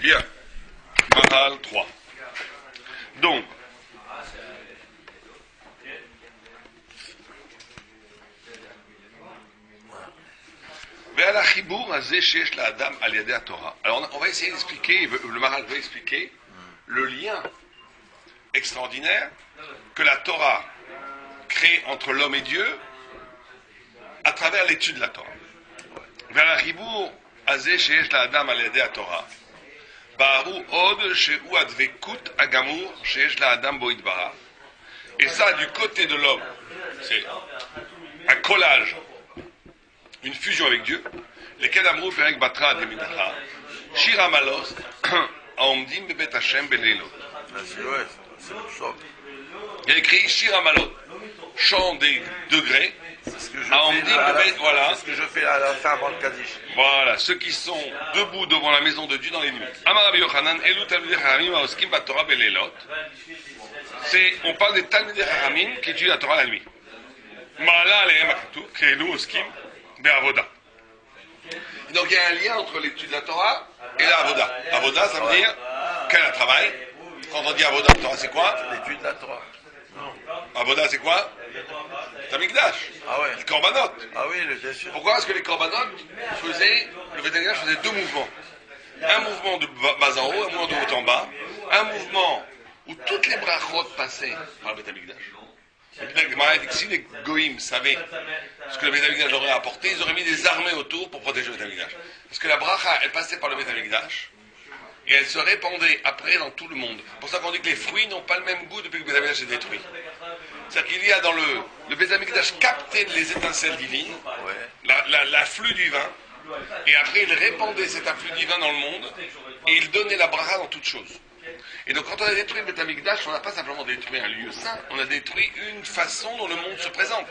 Bien. Maral 3. Donc, alors on va essayer d'expliquer, le Maral veut expliquer le lien extraordinaire que la Torah crée entre l'homme et Dieu à travers l'étude de la Torah. Vers la Chibour, Azeh Sheyesh la Adam al Yedei Torah. Baru Od Shehu Advekut Agamur Sheyesh la Adam Bo Yitbarach. Et ça, du côté de l'homme, c'est un collage, une fusion avec Dieu. lesquels אמרו פרק בתרא דמנחה, שיר המעלות, העומדים בבית השם בלילות. Il a écrit Shir Amalot, chant des degrés. C'est ce que je fais à la fin avant le Kaddish. Voilà, ceux qui sont debout devant la maison de Dieu dans les nuits. Amar Rabbi Yochanan, Elu Talmidei Chachamim haoskim baTorah belelot. On parle des Talmidei Chachamim qui étudient la Torah la nuit. Ma'ala alehem hakatuv, ke'elu oskim be'avoda. Donc il y a un lien entre l'étude de la Torah et la avoda. Avoda, ça veut dire quel travail. Quand on dit avoda, Torah, c'est quoi? L'étude de la Torah. Avoda, c'est quoi? Tamikdash. Ah ouais. Les korbanot. Ah oui, bien sûr. Pourquoi? Parce que les korbanot faisaient, le Beth Amikdash faisait deux mouvements. Un mouvement de bas en haut, un mouvement de haut en bas. Un mouvement où toutes les brachot passaient par le Beth Amikdash. Si les goïms savaient ce que le Beth Amikdash aurait apporté, ils auraient mis des armées autour pour protéger le Beth Amikdash. Parce que la bracha, elle passait par le Beth Amikdash. Et elle se répandait après dans tout le monde. C'est pour ça qu'on dit que les fruits n'ont pas le même goût depuis que le Beth Amikdash est détruit. C'est-à-dire qu'il y a dans le Beth Amikdash capté les étincelles divines, l'afflux du vin, et après il répandait cet afflux divin dans le monde, et il donnait la bracha dans toutes choses. Et donc quand on a détruit le Beth Amikdash, on n'a pas simplement détruit un lieu saint, on a détruit une façon dont le monde se présente.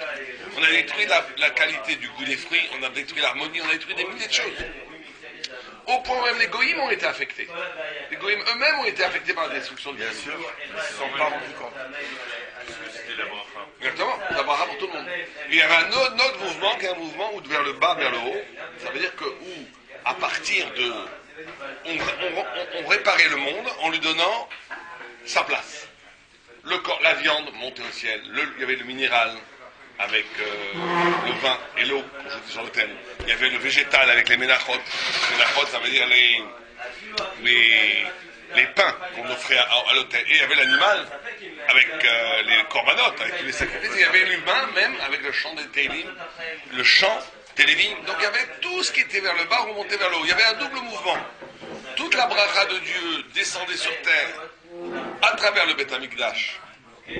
On a détruit la qualité du goût des fruits, on a détruit l'harmonie, on a détruit des milliers de choses. Au point où même les goïms ont été affectés. Les goïms eux-mêmes ont été affectés par la destruction du Bien sûr, ils ne se sont pas rendus compte. C'était la bracha. Exactement, la bracha pour tout le monde. Il y avait un autre mouvement qui est un mouvement où vers le bas, vers le haut, ça veut dire que où, à partir de... On réparait le monde en lui donnant sa place. Le corps, la viande montait au ciel, il y avait le minéral avec le vin et l'eau qu'on jetait sur l'autel. Il y avait le végétal avec les ménachot. Les ménachot, ça veut dire les pains qu'on offrait à l'autel. Et il y avait l'animal avec les corbanotes, avec tous les sacrifices. Et il y avait l'humain même avec le chant des télim, le chant des lévim. Donc il y avait tout ce qui était vers le bas remontait vers le haut. Il y avait un double mouvement. Toute la bracha de Dieu descendait sur terre à travers le Beth Amikdash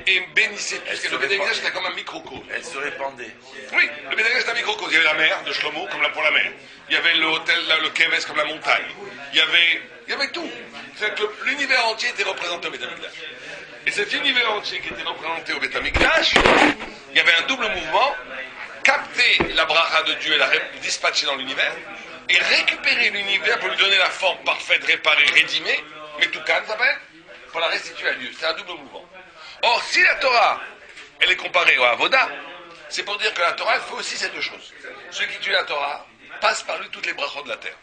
et bénissait tout ce que le Beth Amikdash était comme un microcosme. Elle se répandait. Oui, le Beth Amikdash était un microcosme. Il y avait la mer de Shlomo comme pour la mer. Il y avait l'hôtel, le Keves comme la montagne. Il y avait tout. C'est-à-dire que l'univers entier était représenté au Beth Amikdash. Et cet univers entier qui était représenté au Beth Amikdash, il y avait un double mouvement, capter la bracha de Dieu et la dispatcher dans l'univers, et récupérer l'univers pour lui donner la forme parfaite, réparée, rédimée, mais tout calme, ça s'appelle, pour la restituer à Dieu. C'est un double mouvement. Or, si la Torah, elle est comparée au Avoda, c'est pour dire que la Torah, elle fait aussi ces deux choses. Ceux qui étudient la Torah passent par lui toutes les brachot de la terre.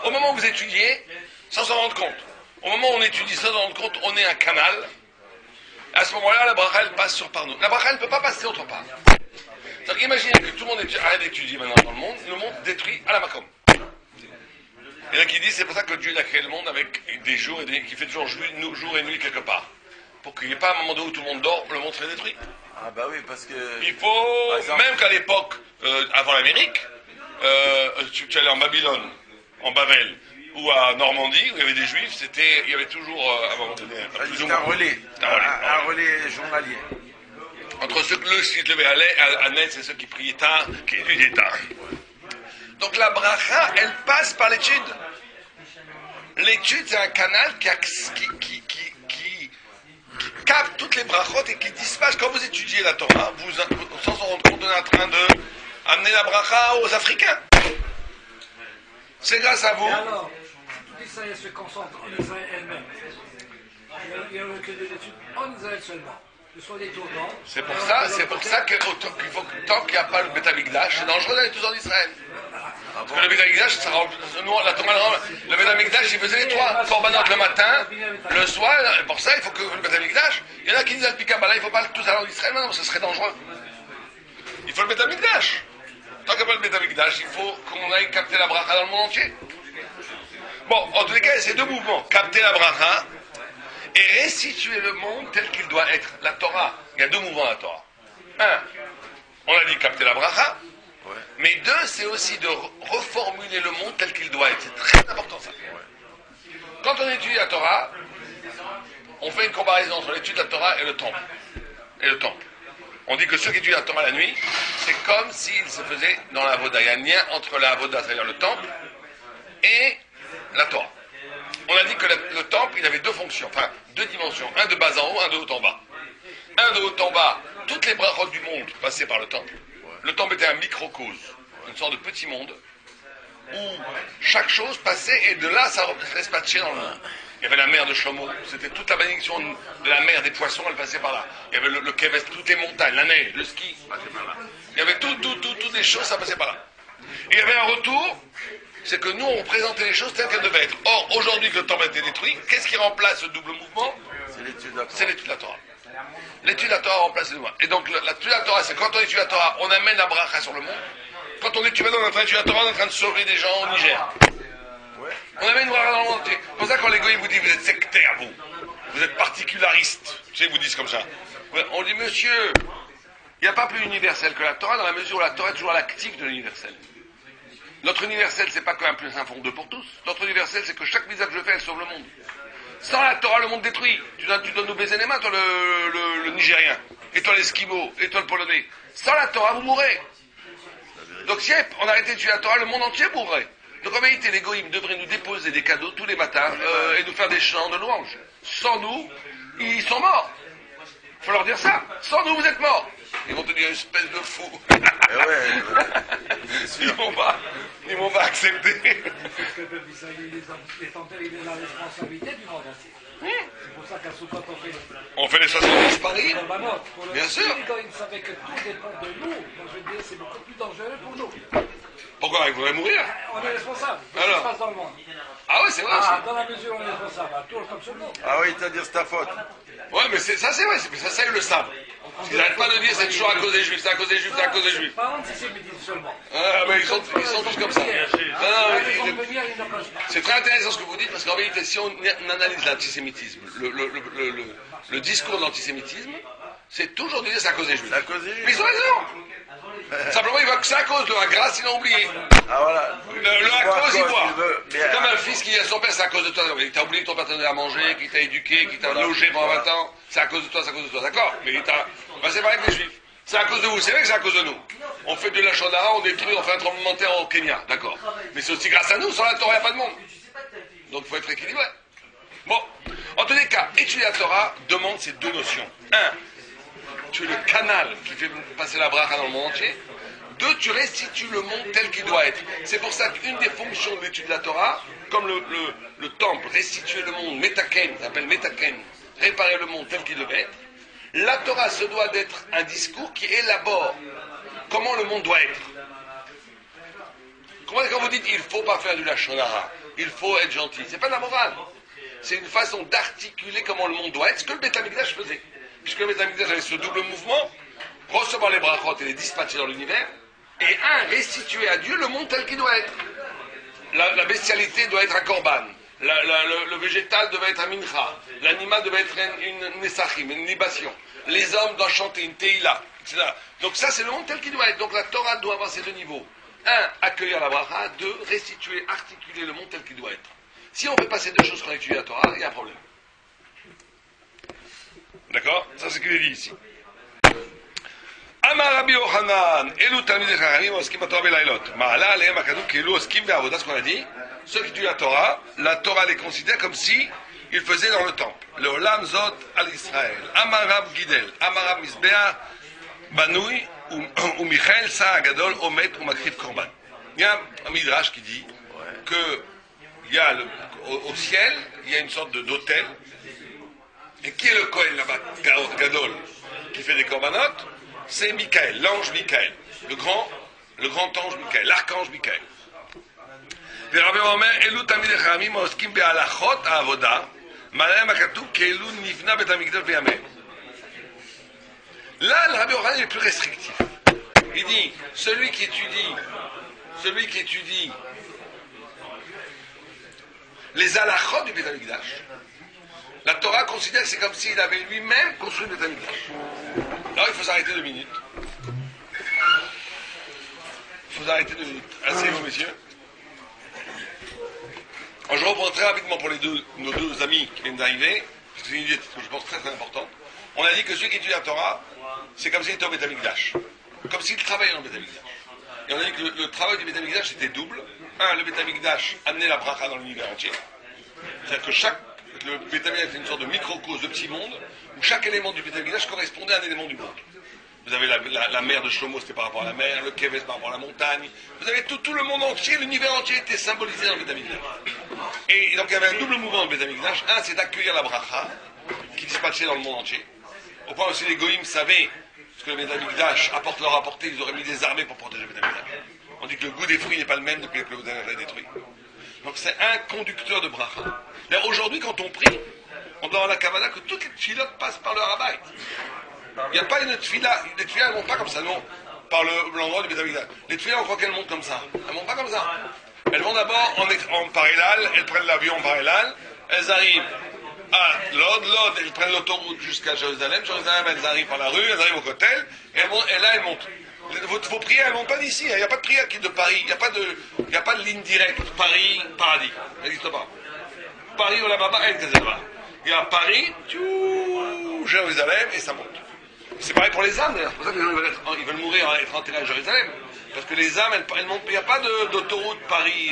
Au moment où vous étudiez, sans s'en rendre compte, au moment où on étudie sans s'en rendre compte, on est un canal. À ce moment-là, la bracha, elle passe par nous. La bracha, elle ne peut pas passer autre part. C'est-à-dire qu'imaginez que tout le monde arrête d'étudier maintenant dans le monde détruit à la Macom. Et là qui dit, c'est pour ça que Dieu a créé le monde avec des jours et qui fait toujours jour et nuit quelque part. Pour qu'il n'y ait pas un moment donné où tout le monde dort, le monde serait détruit. Ah bah oui, parce que... Il faut, exemple, même qu'à l'époque, avant l'Amérique, tu allais en Babylone, en Babel, ou à Normandie, où il y avait des Juifs, il y avait toujours, à un moment donné, un relais, un relais journalier. Entre ceux qui se levaient à Netz et ceux qui priaient tard, qui étudiaient tard. Donc la bracha, elle passe par l'étude. L'étude, c'est un canal qui capte toutes les brachot et qui dispatche. Quand vous étudiez la Torah, vous sans s'en rendre compte, vous êtes en train d'amener la bracha aux Africains. C'est grâce à vous. Et alors, tout Israël se concentre en Israël elle-même. Il y a que des études en Israël seulement. soit détournant. C'est pour ça qu'il faut que tant qu'il n'y a pas le Beth Amikdash, c'est dangereux d'aller tous en Israël. Parce que le Beth Amikdash, la Torah, le Beth Amikdash, il faisait les 3 corbanotes le matin, le soir, et pour ça, il faut que le Beth Amikdash, il y en a qui disent al Pikabala, il ne faut pas tous aller en Israël, non, ce serait dangereux. Il faut le Beth Amikdash. Tant qu'il n'y a pas le Beth Amikdash, il faut qu'on aille capter la bracha dans le monde entier. Bon, en tous les cas, il y a ces 2 mouvements, capter la bracha et restituer le monde tel qu'il doit être. La Torah, il y a 2 mouvements à la Torah. 1, on a dit capter la bracha, mais 2, c'est aussi de reformuler le monde tel qu'il doit être. C'est très important ça. Quand on étudie la Torah, on fait une comparaison entre l'étude de la Torah et le temple. On dit que ceux qui étudient la Torah la nuit, c'est comme s'ils se faisaient dans la Avoda. Il y a un lien entre la Avoda, c'est-à-dire le temple, et la Torah. On a dit que le temple, il avait 2 fonctions, enfin 2 dimensions, un de bas en haut, un de haut en bas. Un de haut en bas, toutes les brachot du monde passaient par le temple. Le temple était un microcosme, une sorte de petit monde, où chaque chose passait et de là, ça dispatchait dans le monde. Il y avait la mer de Shlomo, c'était toute la bénédiction de la mer, des poissons, elle passait par là. Il y avait le Keves, toutes les montagnes, la neige, le ski, passait par là. Il y avait toutes les choses, ça passait par là. Et il y avait un retour, c'est que nous, on présentait les choses telles qu'elles devaient être. Or, aujourd'hui que le temple a été détruit, qu'est-ce qui remplace ce double mouvement? C'est l'étude de la Torah. L'étude de la Torah remplace les mouvements. Et donc, l'étude de la Torah, c'est quand on étudie la Torah, on amène la bracha sur le monde. Quand on étudie, on est en train d'étudier la Torah, on est en train de sauver des gens au Niger. On amène une bracha dans le monde entier. C'est pour ça que quand les goïs vous disent, vous êtes sectaire, vous êtes particulariste. Tu sais, ils vous disent comme ça. On dit, monsieur, il n'y a pas plus universel que la Torah, dans la mesure où la Torah est toujours l'actif de l'universel. Notre universel, c'est pas qu'un plus un fond 2 pour tous. Notre universel, c'est que chaque misère que je fais, elle sauve le monde. Sans la Torah, le monde détruit. Tu dois nous baiser les mains, toi, le Nigérien. Et toi, l'Esquimau. Et toi, le Polonais. Sans la Torah, vous mourrez. Donc, si on arrêtait de tuer la Torah, le monde entier mourrait. Donc, en vérité, les goïms devraient nous déposer des cadeaux tous les matins et nous faire des chants de louanges. Sans nous, ils sont morts. Il faut leur dire ça. Sans nous, vous êtes morts. Ils vont te dire, espèce de fou. Ils vont pas accepter. Parce que le peuple israélien, il est la responsabilité du monde entier. C'est pour ça qu'à Soukot, on fait les 70 paris. Bien sûr. Ils savaient que tout dépend de nous. Donc je veux dire, c'est beaucoup plus dangereux pour nous. Pourquoi? Ils voudraient mourir? On est responsable de ce qui se passe dans le monde. Ah oui, c'est vrai. Dans la mesure où on est responsable, à tour comme tout le monde. Ah oui, c'est-à-dire c'est ta faute. Ouais, mais ça c'est vrai, ça ils le savent. Ils n'arrêtent pas de dire c'est toujours à cause des juifs, c'est à cause des juifs, c'est à cause des juifs. Pas antisémitisme seulement. Ah, mais ils sont tous comme ça. C'est très intéressant ce que vous dites, parce qu'en vérité, si on analyse l'antisémitisme, le discours de l'antisémitisme, c'est toujours de dire c'est à cause des juifs. Mais ils ont raison. Simplement, il voit que c'est à cause de la grâce, il a oublié. Ah voilà. Le à cause, il voit. C'est comme un fils qui dit à son père, c'est à cause de toi. Il t'a oublié que ton père t'a donné à manger, qu'il t'a éduqué, qu'il t'a logé pendant 20 ans. C'est à cause de toi, c'est à cause de toi. D'accord? Mais c'est pareil avec les juifs. C'est à cause de vous. C'est vrai que c'est à cause de nous. On fait de la Shonara, on détruit, on fait un tremblement de terre au Kenya. D'accord. Mais c'est aussi grâce à nous. Sans la Torah, il n'y a pas de monde. Donc il faut être équilibré. Bon. En tous les cas, étudier la Torah demande ces 2 notions. 1. Tu es le canal qui fait passer la bracha dans le monde entier. 2, tu restitues le monde tel qu'il doit être. C'est pour ça qu'une des fonctions de l'étude de la Torah, comme le temple, restituer le monde, metaken, ça s'appelle metaken, réparer le monde tel qu'il devait être, la Torah se doit d'être un discours qui élabore comment le monde doit être. Quand vous dites il ne faut pas faire du lashon hara, il faut être gentil, c'est pas de la morale. C'est une façon d'articuler comment le monde doit être, ce que le Beth Amikdash faisait. Puisque le Beth Amikdash avait ce double mouvement, recevoir les brachot et les dispatcher dans l'univers, et restituer à Dieu le monde tel qu'il doit être. La bestialité doit être un korban, le végétal devait être un mincha, l'animal devait être une nesachim, une libation, les hommes doivent chanter une teila, etc. Donc ça c'est le monde tel qu'il doit être. Donc la Torah doit avoir ces 2 niveaux. 1, accueillir la bracha, 2, restituer, articuler le monde tel qu'il doit être. Si on fait pas ces 2 choses quand on étudie la Torah, il y a un problème. D'accord? Ça c'est ce qu'il est dit ici. Amar Rabbi Yochanan, Elu Talmidei Chachamim oskim b'Torah b'Lailot. Ma'ala alehem hakaduk kielu oskim be'avoda, ce qu'on a dit. Ceux qui étudient la Torah les considère comme si ils faisaient dans le temple. Le Olam Zot al Israël. Amar Rab Gidel, Amar Rab Mizbeah Banui ou Michael Sa Agadol Omet ou Makriv Korban. Il y a un midrash qui dit que il y a au ciel, il y a une sorte d'hôtel. Et qui est le Kohen là-bas, Gadol? qui fait des corbanotes, c'est Michael, l'ange Michael, le grand ange Michael, l'archange Michael. ורבי אומר, אלו תלמידי חכמים העוסקים בהלכות העבודה, מעליהם הכתוב כאילו נבנה בית המקדש בימיהם. Là, le Rabbi Yochanan est plus restrictif. Il dit, celui qui étudie les halachot du Beit HaMikdash, la Torah considère que c'est comme s'il avait lui-même construit le Beit HaMikdash. Alors il faut s'arrêter 2 minutes. Asseyez-vous, messieurs. Alors, je reprends très rapidement pour nos deux amis qui viennent d'arriver, parce que c'est une idée que je pense très très importante. On a dit que celui qui étudie la Torah, c'est comme s'il était au Beit HaMikdash, comme s'il travaillait dans le Beit HaMikdash. Et on a dit que le travail du Beit HaMikdash était double. Le Beit HaMikdash amenait la bracha dans l'univers entier. C'est-à-dire que le Beit HaMikdash était une sorte de microcosme, de petit monde, où chaque élément du Beit HaMikdash correspondait à un élément du monde. Vous avez la mer de Shlomo, c'était par rapport à la mer, le Keves par rapport à la montagne. Vous avez tout le monde entier, l'univers entier était symbolisé dans le Beit HaMikdash. Et donc il y avait un double mouvement dans le Beit HaMikdash. Un, c'est d'accueillir la bracha, qui dispatchait dans le monde entier. Au point où si les goïms savaient ce que le Beit HaMikdash leur apportait, ils auraient mis des armées pour protéger le Beit HaMikdash. On dit que le goût des fruits n'est pas le même depuis que le Beit HaMikdash est détruit. Donc c'est un conducteur de bracha. D'ailleurs aujourd'hui quand on prie, on doit dans la Kabbalah que toutes les tfilotes passent par le Harabait. Il n'y a pas une tfila, les tfilas elles ne montent pas comme ça, non, par l'endroit du Beit HaMikdash. Les tfilas on croit qu'elles montent comme ça. Elles ne montent pas comme ça. Elles vont d'abord en par Elal, elles prennent l'avion par Elal, elles arrivent à Lod, elles prennent l'autoroute jusqu'à Jérusalem, elles arrivent par la rue, elles arrivent au Kotel, et là elles montent. Vos prières, elles ne montent pas d'ici, il n'y a pas de prière qui est de Paris, il n'y a pas de ligne directe, Paris, paradis, ça n'existe pas. Paris, Olamaba, El Kazalva. Il y a Paris, Jérusalem, et ça monte. C'est pareil pour les âmes d'ailleurs, c'est pour ça que les gens ils veulent mourir, être enterrés à Jérusalem. Parce que les âmes, elles montent, il n'y a pas d'autoroute Paris,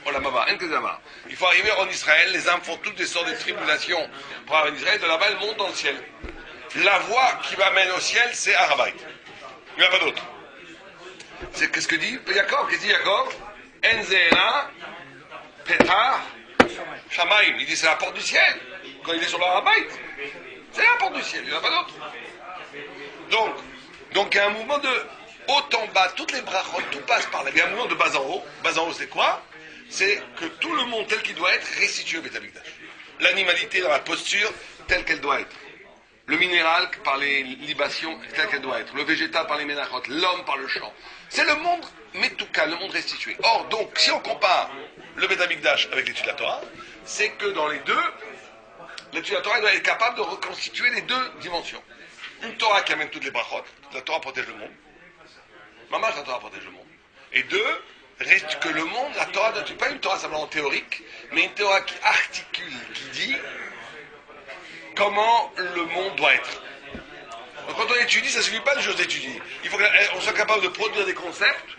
Olamaba, El Kazalva. Il faut arriver en Israël, les âmes font toutes des sortes de tribulations pour arriver en Israël, de là-bas elles montent dans le ciel. La voie qui m'amène au ciel, c'est Harabait. Il n'y en a pas d'autre. C'est qu'est-ce que dit Yaakov? Qu'est-ce que dit Yaakov? Enzeela, Petar, Shamaim. Il dit c'est la porte du ciel. Quand il est sur le Harabait, c'est la porte du ciel, il n'y en a pas d'autre. Donc il y a un mouvement de haut en bas, toutes les brachot, tout passe par là. Il y a un mouvement de bas en haut. Bas en haut, c'est quoi? C'est que tout le monde tel qu'il doit être restitué au Beit HaMikdash. L'animalité dans la posture telle qu'elle doit être. Le minéral par les libations telle qu'elle doit être. Le végétal par les ménachot. L'homme par le chant. C'est le monde metouka, le monde restitué. Or, donc, si on compare le Beit HaMikdash avec l'étude de la Torah, c'est que dans les deux, l'étude de la Torah doit être capable de reconstituer les deux dimensions. Une Torah qui amène toutes les brachot. La Torah protège le monde. Mamash, la Torah protège le monde. Et deux, reste que le monde, la Torah, n'est pas une Torah simplement théorique, mais une Torah qui articule, qui dit comment le monde doit être. Donc quand on étudie, ça ne suffit pas de juste étudier. Il faut qu'on soit capable de produire des concepts,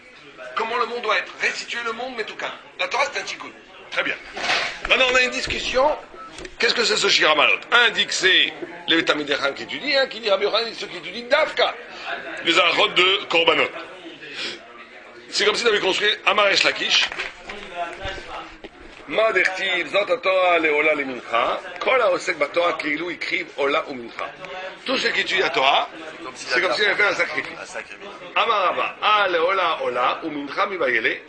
comment le monde doit être. Restituer le monde, mais tout cas. La Torah, c'est un tikkun. Très bien. Maintenant, on a une discussion. Qu'est-ce que c'est ce Shiramalot? Un dit que c'est les Talmidei Chacham qui étudient, un qui dit Rabbi Yochanan, ceux qui étudient Dafka, les halachot de Korbanot. C'est comme si tu avais construit Amaresh Lakish. Ma dertiv zot haTorah leola lemincha, kol haosek baTorah keilu ikriv ola umincha. Tout ce qui étudie la Torah, c'est comme s'il avait fait un sacrifice. Amar Rabba, leola ola umincha mibayele.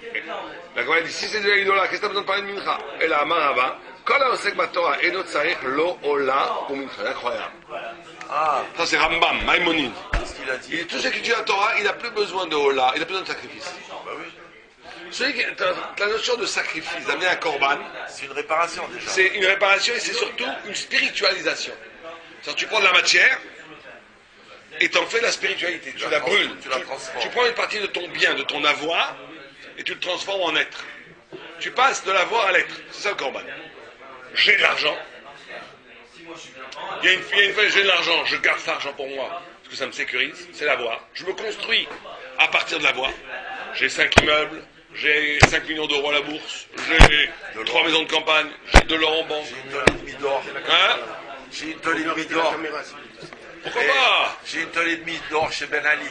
La Gemara dit si c'est de l'idola, qu'est-ce que tu as besoin de parler de mincha? Et là, Amar Rabba, kol haosek baTorah eno tzarich lo ola umincha. Incroyable. Ça c'est Rambam, Maïmonide. Il dit tout ce qui étudie la Torah, il n'a plus besoin de ola, il n'a plus besoin de sacrifice. La notion de sacrifice, d'amener un korban, c'est une réparation déjà. C'est une réparation et c'est surtout une spiritualisation. C'est-à-dire tu prends de la matière et t'en fais de la spiritualité. Tu la brûles. Tu prends une partie de ton bien, de ton avoir, et tu le transformes en être. Tu passes de l'avoir à l'être. C'est ça le korban. J'ai de l'argent. Il y a une fois, j'ai de l'argent, je garde cet argent pour moi, parce que ça me sécurise, c'est l'avoir. Je me construis à partir de l'avoir. J'ai 5 immeubles. J'ai 5 millions d'euros à la bourse, j'ai 3 maisons de campagne, j'ai de l'or en banque. J'ai une tonne et demie d'or. Hein? J'ai une tonne et demie d'or. Pourquoi pas? J'ai une tonne et demie d'or chez Ben Ali.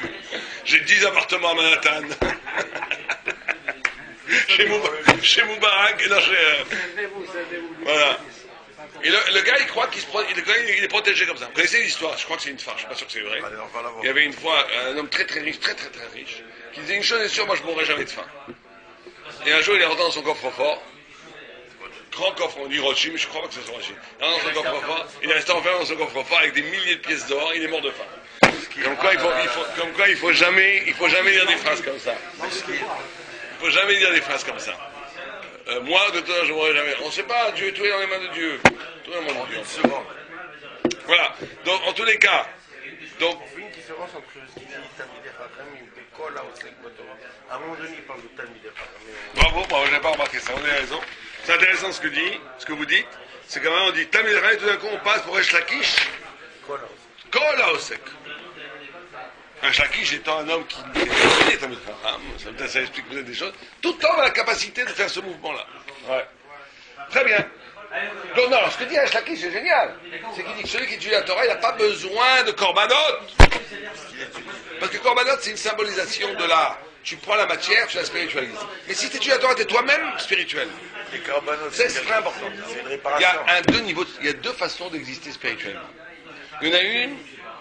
J'ai 10 appartements à Manhattan. Chez Moubarak et là chez... Voilà. Et le gars, il croit il est protégé comme ça. Vous connaissez l'histoire, je crois que c'est une farce, je suis pas sûr que c'est vrai. Allez, on va la voir. Il y avait une fois un homme très très riche, très qui disait une chose est sûre, moi je mourrai jamais de faim. Et un jour, il est rentré dans son coffre-fort, grand coffre, on dit Rothschild, mais je crois pas que ce soit Rothschild. Dans son coffre-fort, il est resté enfermé dans son coffre-fort avec des milliers de pièces d'or, il est mort de faim. Comme quoi, il faut jamais dire des phrases comme ça. Il faut jamais dire des phrases comme ça. Moi, de toi, je mourrai jamais. On ne sait pas, Dieu, tout est dans les mains de Dieu. Tout est dans les mains de Dieu. Voilà. Donc, en tous les cas, donc. Il y a une différence entre ce qui dit Talmidei Chachamim et Kol Haosek B'Torah. À un moment donné, il parle de Talmidei Chachamim. Bravo, je n'ai pas remarqué ça, vous avez raison. C'est intéressant ce que vous dites. C'est quand même, on dit Talmidei Chachamim, et tout d'un coup, on passe pour Resh Lakish. Kol Haosek. Un Lakish étant un homme qui est Talmidei Chacham, ça explique peut-être des choses. Tout homme a la capacité de faire ce mouvement-là. Ouais. Très bien. Donc non, ce que dit Lakish, c'est génial. C'est qu'il dit que celui qui étudie la Torah, il n'a pas besoin de korbanot. Parce que korbanot, c'est une symbolisation de la... Tu prends la matière, tu la spiritualises. Mais si tu étudies la Torah, tu es toi-même spirituel. Les korbanot, c'est très important. C'est une réparation. Il y a deux façons d'exister spirituellement. Il y en a une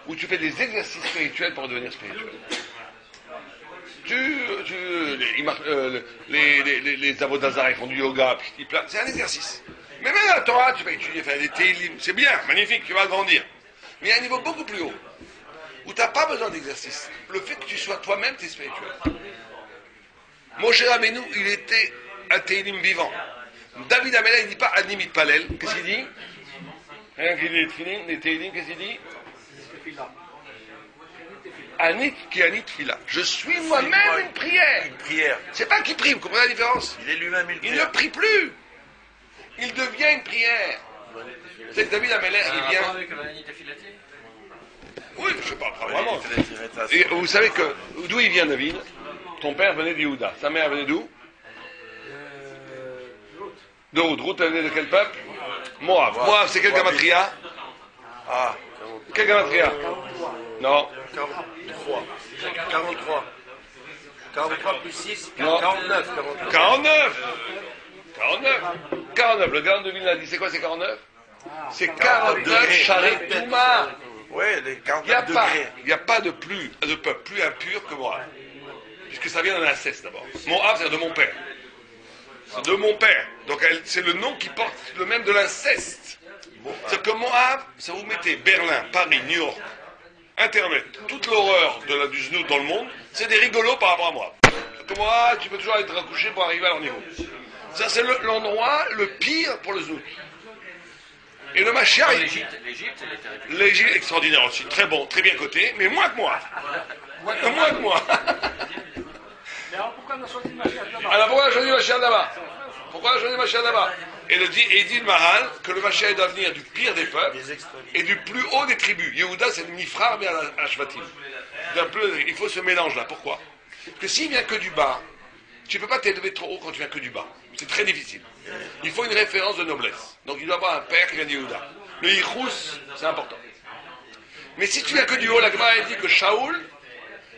où tu fais des exercices spirituels pour devenir spirituel. Les Avodazar, ils font du yoga, c'est un exercice. Mais même à la Torah, tu vas étudier, faire des télim, c'est bien, magnifique, tu vas grandir. Mais il y a un niveau beaucoup plus haut, où tu n'as pas besoin d'exercice. Le fait que tu sois toi-même, tu es spirituel. Moshe Rabbeinu, il était un télim vivant. David Amelech, il ne dit pas Animit Palel. Qu'est-ce qu'il dit? Rien qu'il dit, les télim, qu'est-ce qu'il dit? Anit qui anit fila. Je suis moi-même une prière. Une prière. C'est pas qu'il prie, vous comprenez la différence? Il est lui-même une prière. Il ne prie plus. Il devient une prière. C'est que David Amelech, il vient. avec l'anit filati? Oui, je sais pas, vraiment. Et vous savez que d'où il vient, David? Ton père venait d'Yehuda. Sa mère venait d'où? De Ruth. Ruth, elle venait de quel peuple? Moab. Moab, c'est quel gamatria? Ah, quel gamatria? Non. 43. 43 plus 6, Non. 49. 49. Le garde de Vilna dit, c'est quoi, c'est 49? C'est 49 Sharet Touma. Oui, les 49 degrés. Il n'y a pas de peuple plus impur que Moab. Puisque ça vient d'un inceste d'abord. Moab, c'est de mon père. De mon père. Donc c'est le nom qui porte le même de l'inceste. C'est que Moab, ça vous mettez Berlin, Paris, New York, Internet, toute l'horreur du znout dans le monde, c'est des rigolos par rapport à moi. Comme moi, tu peux toujours être accouché pour arriver à leur niveau. Ça, c'est l'endroit le pire pour le znout. Et le Mashiach... L'Égypte, extraordinaire aussi. Très bon, très bien coté, mais moins que moi. Moins que moi. Mais alors pourquoi on a choisi le Mashiach là-bas? Alors pourquoi on a choisi le Mashiach là-bas? Pourquoi on a choisi le Mashiach là-bas? Et il dit le Maral que le Mashiach doit venir du pire des peuples et du plus haut des tribus. Yehuda, c'est le Nifrar, mais à Shvatim. Il faut ce mélange-là. Pourquoi? Parce que s'il vient que du bas, tu ne peux pas t'élever trop haut quand tu viens que du bas. C'est très difficile. Il faut une référence de noblesse. Donc il doit avoir un père qui vient de Yehuda. Le Yichous, c'est important. Mais si tu viens que du haut, la Gemara dit que Shaoul,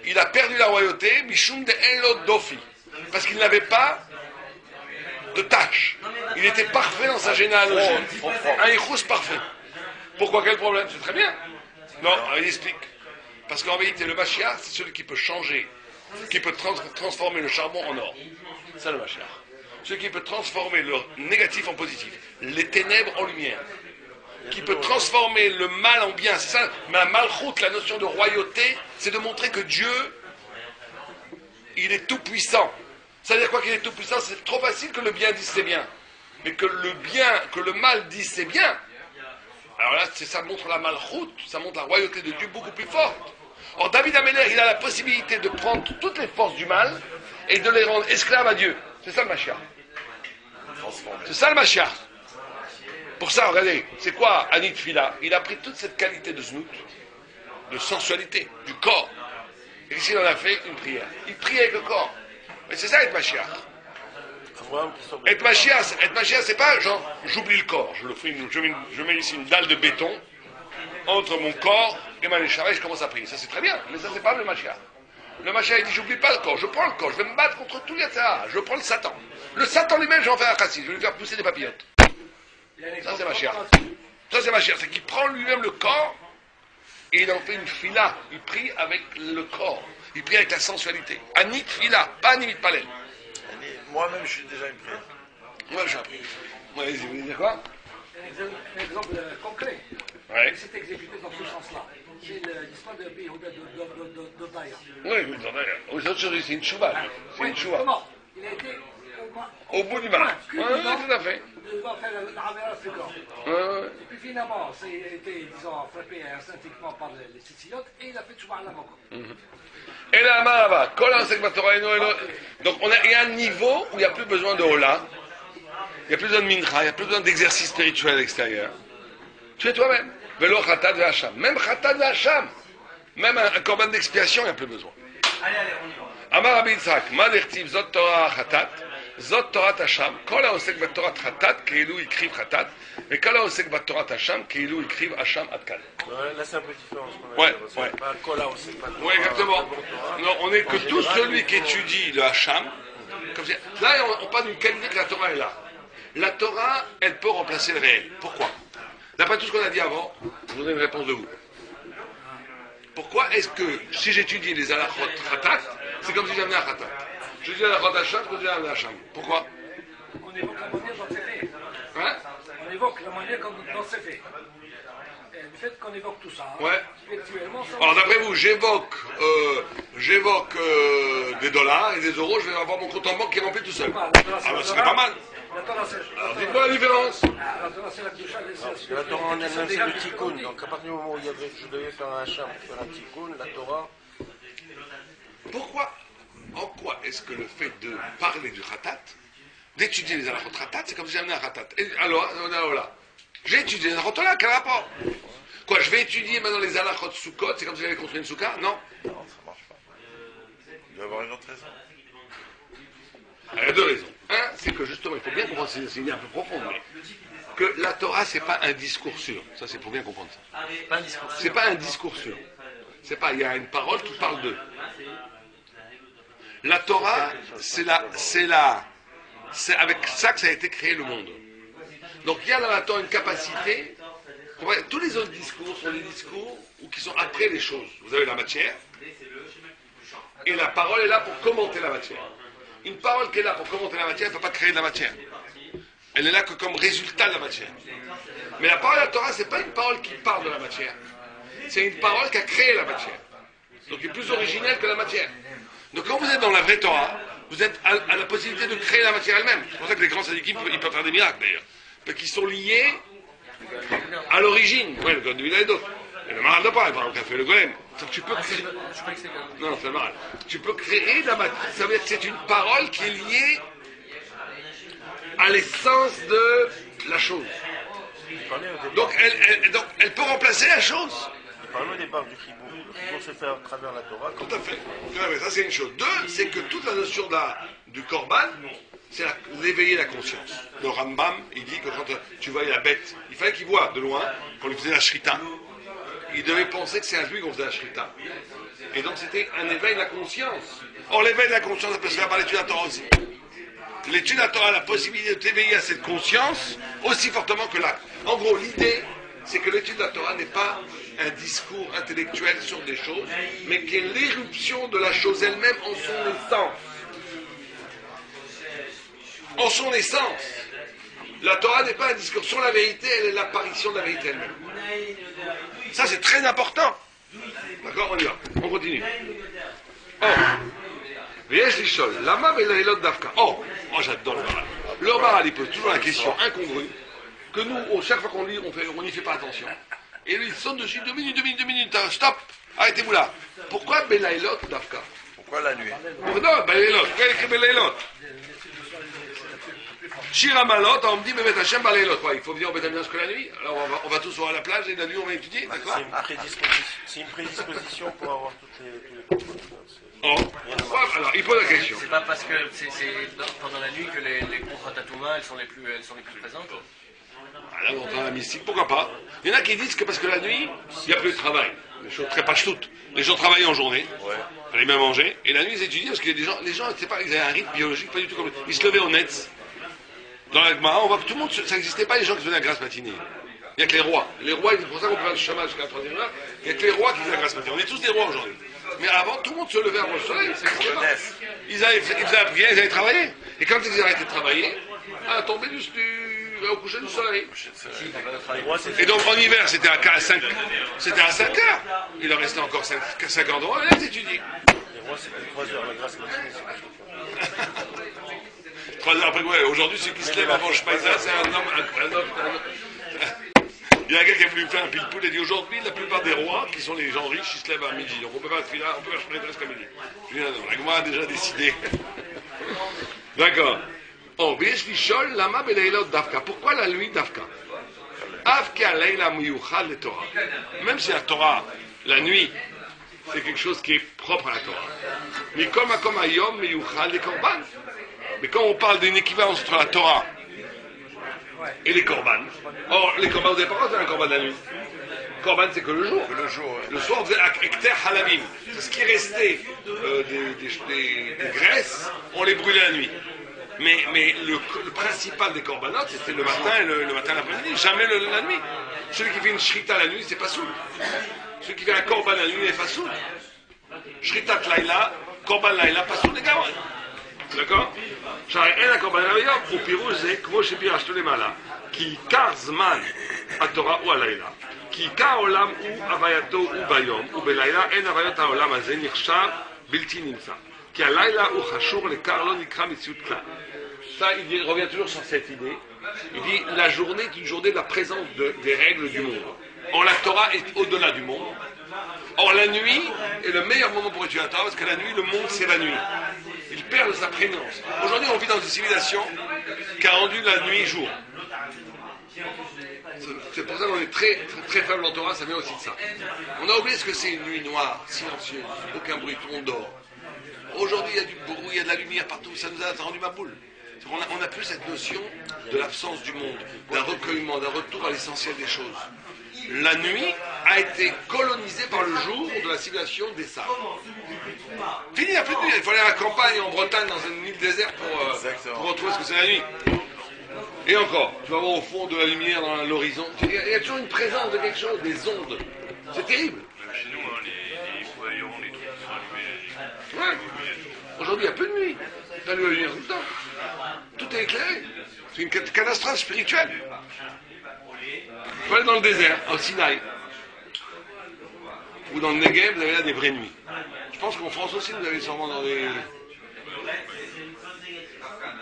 il a perdu la royauté, Mishum de Elot Dofi. Parce qu'il n'avait pas de tâche. Il était parfait dans sa généalogie. Un Yichous parfait. Pourquoi? Quel problème? C'est très bien. Non, il explique. Parce qu'en réalité, le Mashiach, c'est celui qui peut changer, qui peut transformer le charbon en or. C'est le Mashiach. Celui qui peut transformer le négatif en positif, les ténèbres en lumière, qui peut transformer le mal en bien. C'est ça, mais la malchoute, la notion de royauté, c'est de montrer que Dieu, il est tout puissant. Ça veut dire quoi qu'il est tout puissant? C'est trop facile que le bien dise c'est bien. Mais que le mal dise c'est bien. Alors là, ça montre la malchoute, ça montre la royauté de Dieu beaucoup plus forte. Or, David Amelech, il a la possibilité de prendre toutes les forces du mal et de les rendre esclaves à Dieu. C'est ça le Mashiach. C'est ça le Mashiach. Pour ça, regardez, c'est quoi Anit Fila? Il a pris toute cette qualité de znout, de sensualité, du corps. Et ici, il en a fait une prière. Il prie avec le corps. Mais c'est ça, être Mashiach. Être Mashiach, c'est pas genre, j'oublie le corps. Je mets ici une dalle de béton entre mon corps et ma neshama et je commence à prier. Ça, c'est très bien, mais ça, c'est pas le Mashiach. Le Mashiach, il dit, j'oublie pas le corps, je prends le corps, je vais me battre contre tout Yatsara, je prends le Satan. Le Satan lui-même, je vais en faire un chassid, je vais lui faire pousser des papillotes. Ça, c'est Mashiach. Ça, c'est Mashiach. C'est qu'il prend lui-même le corps et il en fait une fila. Il prie avec le corps. Il prie avec la sensualité. Anit fila, pas Anit palel. Moi-même, je suis déjà une prière. Moi, j'ai appris. Ouais, vous voulez dire quoi? Un exemple concret. Ouais. C'est exécuté dans ce sens-là. C'est l'histoire de d'Odaya. Oui, vous en avez. Aux autres choses, c'est une chouva. C'est une chouva. Comment? Il a été Au bout du mal. Oui, tout à fait. Il doit faire la plus grande. Ouais. Et puis finalement, c'est été, disons, frappé instinctivement par les Siciliotes et il a fait Tchouba à la Moko. Et là, Marava, donc il y a un niveau où il n'y a plus besoin de Ola, il n'y a plus besoin de Mincha, il n'y a plus besoin d'exercice spirituel à l'extérieur. Tu es toi-même. Velo Khatat V'Hacham. Même Khatat V'Hacham. Même un corban d'expiation, il n'y a plus besoin. Allez, on y va. Amar Rabbi Yitzhak, Ma dertiv Zot Torah Khatat, Zot Torah Hacham, Kol haosek b'Torah Khatat, Keilu ikriv Khatat, et Kol haosek b'Torah Hacham, Keilu ikriv Hacham Adkal. Là, c'est un peu différent. Ouais, ouais. Pas Kola, c'est pas Oui, exactement. Non, on est que tout celui qui étudie le Hacham, comme là, on parle d'une qualité que la Torah est là. La Torah, elle peut remplacer le réel. Pourquoi? D'après tout ce qu'on a dit avant, je voudrais une réponse de vous. Pourquoi est-ce que, si j'étudie les halachot Khatat, c'est comme si j'amenais un Khatat? Je dis halachot Hacham, c'est comme si j'amenais un Hacham. Pourquoi? On évoque la manière dont c'est fait. Hein? On évoque la manière dont c'est fait. Et le fait qu'on évoque tout ça, Ouais. spirituellement, ça... Alors d'après vous, j'évoque des dollars et des euros, je vais avoir mon compte en banque qui est rempli tout seul. Ah bah ce serait pas mal. La Torah, c'est... Alors dites-moi la différence. La Torah, c'est la Kedusha, Parce que la Torah en elle-même, c'est le tikkun. Donc à partir du moment où je devais faire un hacham pour faire un tikkun, la Torah. Pourquoi? En quoi est-ce que le fait de parler du khatat, d'étudier les halachot khatat, c'est comme si j'amenais un khatat? Et alors, là. J'ai étudié les halachot là, quel rapport? Quoi, je vais étudier maintenant les halachot soukot, c'est comme si j'avais construit une souka? Non. Non, ça marche pas. Il doit y avoir une autre raison. Il y a deux raisons. Un, c'est que justement, il faut bien comprendre, c'est une idée un peu profonde, mais que la Torah, c'est pas un discours sûr. Ça, c'est pour bien comprendre ça. Pas un discours. C'est pas un discours sûr. C'est pas, il y a une parole qui parle d'eux. La Torah, c'est avec ça que ça a été créé le monde. Donc il y a dans la Torah une capacité. Tous les autres discours sont des discours qui sont après les choses. Vous avez la matière, et la parole est là pour commenter la matière. Une parole qui est là pour commenter la matière, elle ne peut pas créer de la matière. Elle est là que comme résultat de la matière. Mais la parole de la Torah, ce n'est pas une parole qui parle de la matière. C'est une parole qui a créé la matière. Donc elle est plus originelle que la matière. Donc quand vous êtes dans la vraie Torah, vous êtes à la possibilité de créer la matière elle-même. C'est pour ça que les grands sadikim, ils peuvent faire des miracles d'ailleurs. Parce qu'ils sont liés à l'origine. Ouais, le golem de Vila et d'autres. Et le Maral de Paris, par exemple, qui a fait le golem. Donc tu peux créer... Non, c'est le Maral. Tu peux créer la matière. Ça veut dire que c'est une parole qui est liée à l'essence de la chose. Donc elle peut remplacer la chose. Il parlait au départ du chibou. Le chibou se fait à travers la Torah. Tout à fait. Ça, c'est une chose. Deux, c'est que toute la notion du korban, c'est l'éveiller la conscience. Le Rambam, il dit que quand tu voyais la bête, il fallait qu'il voie de loin, qu'on lui faisait la shrita. Il devait penser que c'est à lui qu'on faisait la shrita. Et donc c'était un éveil de la conscience. Or, l'éveil de la conscience, ça peut se faire par l'étude de la Torah aussi. L'étude de la Torah a la possibilité de t'éveiller à cette conscience aussi fortement que l'acte. En gros, l'idée, c'est que l'étude de la Torah n'est pas un discours intellectuel sur des choses, mais qui est l'éruption de la chose elle-même en son essence. En son essence. La Torah n'est pas un discours sur la vérité, elle est l'apparition de la vérité elle-même. Ça, c'est très important. D'accord, on y va. On continue. Oh. Viens, Lichol. Lama Belailot Dafka. Oh, j'adore le Maral. Le Maral, il pose toujours la question incongrue que nous, chaque fois qu'on lit, on n'y fait pas attention. Et lui, il sonne dessus 2 minutes. Stop. Arrêtez-vous là. Pourquoi Belailot Dafka? Pourquoi la nuit? Non, Belailot. Pourquoi il écrit Belailot? Shira Malot, on me dit, mais Hachem Balailot. Il faut venir au Betamias que la nuit. Alors on va tous voir à la plage et la nuit on va étudier, d'accord? C'est une prédisposition pour avoir tous les Oh, alors il pose la question. C'est pas parce que c'est pendant la nuit que les contrats Tatouma elles sont les plus présentes. Alors dans la mystique, pourquoi pas? Il y en a qui disent que parce que la nuit, il n'y a plus de travail. Les choses très pachtoutes. Les gens travaillaient en journée, il fallait bien manger, et la nuit ils étudiaient parce que les gens, c'est pas, ils avaient un rythme biologique pas du tout comme. Ils se levaient au net. Dans la Gemara, on voit que tout le monde, ça n'existait pas les gens qui faisaient la grasse matinée. Il n'y a que les rois. Les rois, c'est pour ça qu'on peut faire le chômage jusqu'à la 3e heure. Il n'y a que les rois qui faisaient la grasse matinée. On est tous des rois aujourd'hui. Mais avant, tout le monde se levait avant le soleil. Ils faisaient la prière, ils allaient travailler. Et quand ils arrêtaient de travailler, à la tombée au coucher du soleil. Et donc en hiver, c'était à 5 heures. Il en restait encore 5 heures de droit, et là, ils étudient. Les rois, c'était 3 heures, la grâce matinée, c'est pas 3 heures après, ouais, aujourd'hui, celui qui se lève avant Shpaïza, c'est un homme. Il y a un gars qui a voulu me faire un pile-poule et dit aujourd'hui, la plupart des rois, qui sont les gens riches, ils se lèvent à midi. Donc on peut faire on peut faire Shpaïza jusqu'à midi. Je dis non, la Gemara a déjà décidé. D'accord. Oh, B'Yeshvishol, Lama Beleilot Dafka. Pourquoi la nuit Dafka? Afka Leila Muyuchal le Torah. Même si la Torah, la nuit, c'est quelque chose qui est propre à la Torah. Mais comme Ayom Muyuchal les Korban. Mais quand on parle d'une équivalence entre la Torah et les Korban, or les Korban, vous n'avez pas fait un Korban la nuit. Korban, c'est que le jour. le jour, ouais. Le soir, on faisait Ekter Halavim. C'est ce qui restait des graisses, on les brûlait la nuit. Mais le principal des corbanotes, c'était le matin et le matin et l'après-midi, jamais la nuit. Celui qui fait une shrita la nuit, c'est pas soul. Celui qui fait un korban la nuit, il est pas soul. Shritat laïla, korban laïla, pas soul, les gars. D'accord? J'arrive un korban laïla, au pirou, c'est כמו שפירשנו למעלה. כי עיקר זמן התורה הוא הלילה. כי עיקר העולם הוא הווייתו הוא ביום, ובלילה אין הוויות העולם הזה נחשב בלתי נמצא. כי הלילה הוא חשור לקר לא נקרא מציאות כלל. Ça, il revient toujours sur cette idée. Il dit la journée est une journée de la présence des règles du monde. Or, la Torah est au-delà du monde. Or, la nuit est le meilleur moment pour étudier la Torah parce que la nuit, le monde, c'est la nuit. Il perd de sa prégnance. Aujourd'hui, on vit dans une civilisation qui a rendu la nuit jour. C'est pour ça qu'on est très, très, très faible en Torah, ça vient aussi de ça. On a oublié ce que c'est une nuit noire, silencieuse, aucun bruit, tout le monde dort. Aujourd'hui, il y a du bruit, il y a de la lumière partout, ça nous a rendu ma boule. On n'a plus cette notion de l'absence du monde, d'un recueillement, d'un retour à l'essentiel des choses. La nuit a été colonisée par le jour de la civilisation des sables. Fini, il n'y a plus de nuit. Il faut aller à la campagne, en Bretagne, dans une île déserte pour retrouver ce que c'est la nuit. Et encore, tu vas voir au fond de la lumière dans l'horizon, il y a toujours une présence de quelque chose, des ondes. C'est terrible. Même chez nous, hein, les voyants, les trucs qui sont allumés. Ouais. Aujourd'hui, il n'y a peu de nuit. Tu as la lumière tout le temps. Tout est éclairé. C'est une catastrophe spirituelle. Il faut aller dans le désert, au Sinaï. Ou dans le Negev, vous avez là des vraies nuits. Je pense qu'en France aussi, vous avez sûrement dans des...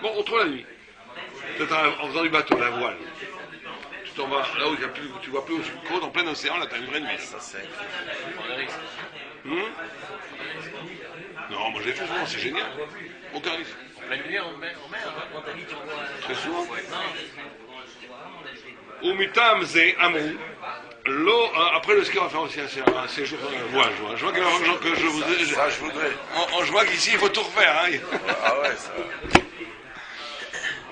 Bon, on trouve la nuit. Peut-être en faisant du bateau, la voile. Tu t'en vas là où tu vois plus au-dessus de côte, en plein océan, là, tu as une vraie nuit. Ça, c'est Non, moi je l'ai fait souvent, c'est génial. Aucun risque. La lumière en mer, Très souvent. Umitam ze amrou. Après le ski, on va faire aussi un séjour dans la voile. Je vois que je vous ai. ça, je voudrais. Je vois qu'ici, il faut tout refaire. Hein. Ah ouais, ça.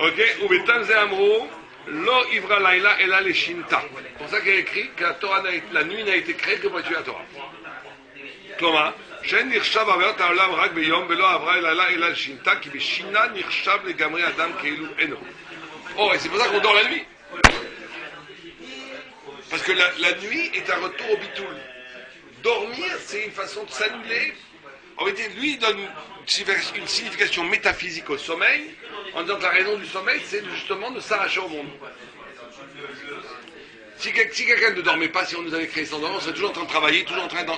Ok, Umitam ze amrou. Lo ivra laila ela le shinta. C'est pour ça qu'il y a écrit que la nuit n'a été créée que pour étudier la Torah. Thomas. שאין נחשב עבודת העולם רק ביום ולא עברה לילה אלא לשינתה כי בשינה נחשב לגמרי אדם כאילו אינו. Oh, et c'est pour ça qu'on dort la nuit. Parce que la nuit est un retour au bitoul. Dormir, c'est une façon de s'annuler. En réalité, lui, il donne une signification métaphysique au sommeil, en disant que la raison du sommeil, c'est justement de s'arracher au monde. Si quelqu'un ne dormait pas, si on nous avait créé sans dormir, on serait toujours en train de travailler, toujours en train si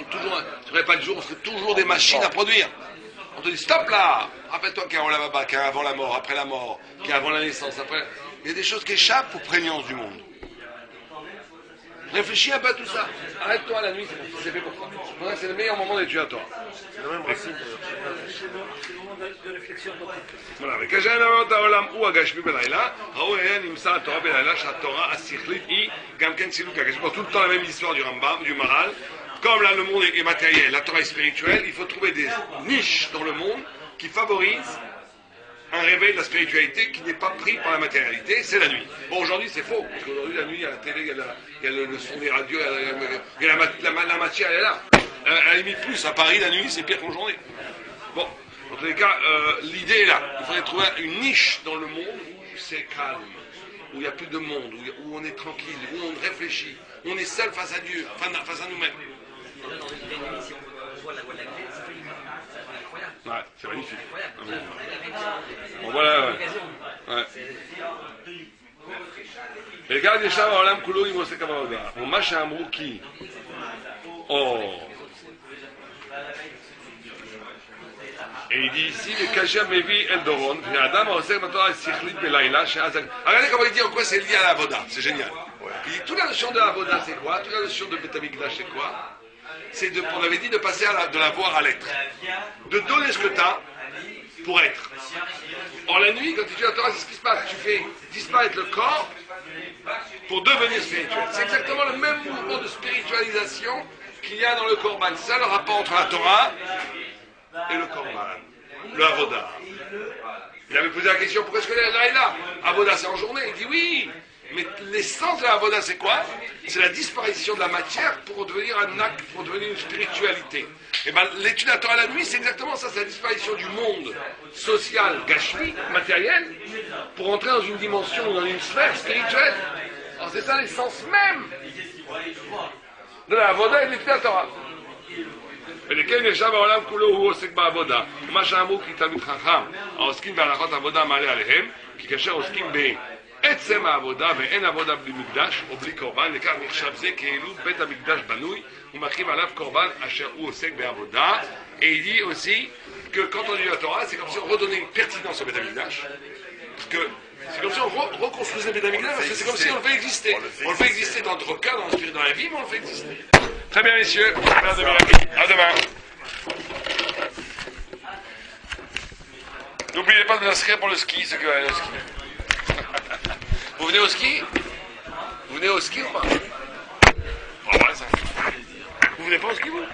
on n'avait pas de jour, on serait toujours des machines à produire. On te dit stop là. Rappelle-toi qu'il y a là-bas, qu'il y a avant la mort, après la mort, qu'il y a avant la naissance, après. Il y a des choses qui échappent aux prégnances du monde. Réfléchis un peu à tout ça. Arrête-toi la nuit, c'est fait pour ça. C'est le meilleur moment d'étudier à toi. C'est le même principe d'ailleurs. C'est le moment de réflexion. voilà, וכאשר נברא את העולם הוא הגשמי בלילה, ראוי היה נמצא התורה בלילה שהתורה השכלית היא גם כן סילוק הגשמי. Tout le temps la même histoire du Rambam, du Maral. Comme là le monde est matériel, la Torah est spirituelle, il faut trouver des niches dans le monde qui favorisent un réveil de la spiritualité qui n'est pas pris par la matérialité, c'est la nuit. Bon, aujourd'hui c'est faux, parce qu'aujourd'hui la nuit, il y a la télé, il y a le son des radios, il y a la matière, elle est là. À la limite plus, à Paris, la nuit, c'est pire qu'en journée. Bon, en tous les cas, l'idée est là. Il faudrait trouver une niche dans le monde c'est calme, où il n'y a plus de monde, où on est tranquille, où on réfléchit, où on est seul face à Dieu, face à nous-mêmes. Déjà, dans une nuit, si on voit la voie lactée, c'est incroyable. Ouais, c'est magnifique. Incroyable. Bon, voilà, ouais. וגם ישב העולם כולו עם עוסק בעבודה, ומה שאמרו כי, et il dit ici, le Kasher Mevi Eldoron, Adam העוסק בתורה השכלית בלילה, שאז... Regardez comment il dit en quoi c'est lié à la Voda, c'est génial. Il dit, toute la notion de la Voda c'est quoi? Toute la notion de Beth Amikdash c'est quoi? C'est, on avait dit, de passer de l'avoir à l'être. De donner ce que tu as pour être. Or la nuit, quand tu étudies la Torah, c'est ce qui se passe. Tu fais disparaître le corps pour devenir spirituel. C'est exactement le même mouvement de spiritualisation qu'il y a dans le Korban. C'est ça le rapport entre la Torah et le Korban, le Avoda. Il avait posé la question, pourquoi est-ce que là est là? Avoda c'est en journée. Il dit oui, mais l'essence de la Avoda c'est quoi? C'est la disparition de la matière pour devenir un acte, pour devenir une spiritualité. Et bien l'étude de la Torah la nuit, c'est exactement ça, c'est la disparition du monde social, gashmi, matériel, pour entrer dans une dimension, dans une sphère spirituelle. Alors c'est ça l'essence même de la Avoda et de l'étude de la Torah. ולכן ישב העולם כולו הוא עוסק בעבודה. מה שאמרו כי תלמיד חכם העוסקים בהלכות עבודה מעלה עליהם, כי כאשר עוסקים בעצם העבודה ואין עבודה בלי מקדש או בלי קורבן, לכך נחשב זה כאילו בית המקדש בנוי ומקריב עליו קורבן אשר הוא עוסק בעבודה. Et il dit aussi que quand on lit la Torah, c'est comme si on redonnait une pertinence au Beth Amikdash. Parce que c'est comme si on reconstruisait le Beth Amikdash, parce que c'est comme si on le fait exister. On le fait exister dans notre cœur, dans le spirit, dans la vie, mais on le fait exister. Très bien, messieurs. À demain. À demain. N'oubliez pas de vous inscrire pour le ski, ceux qui veulent aller au ski. Vous venez au ski? Vous venez au ski ou pas? Oh, ouais, ça. Vous venez pas au ski, vous?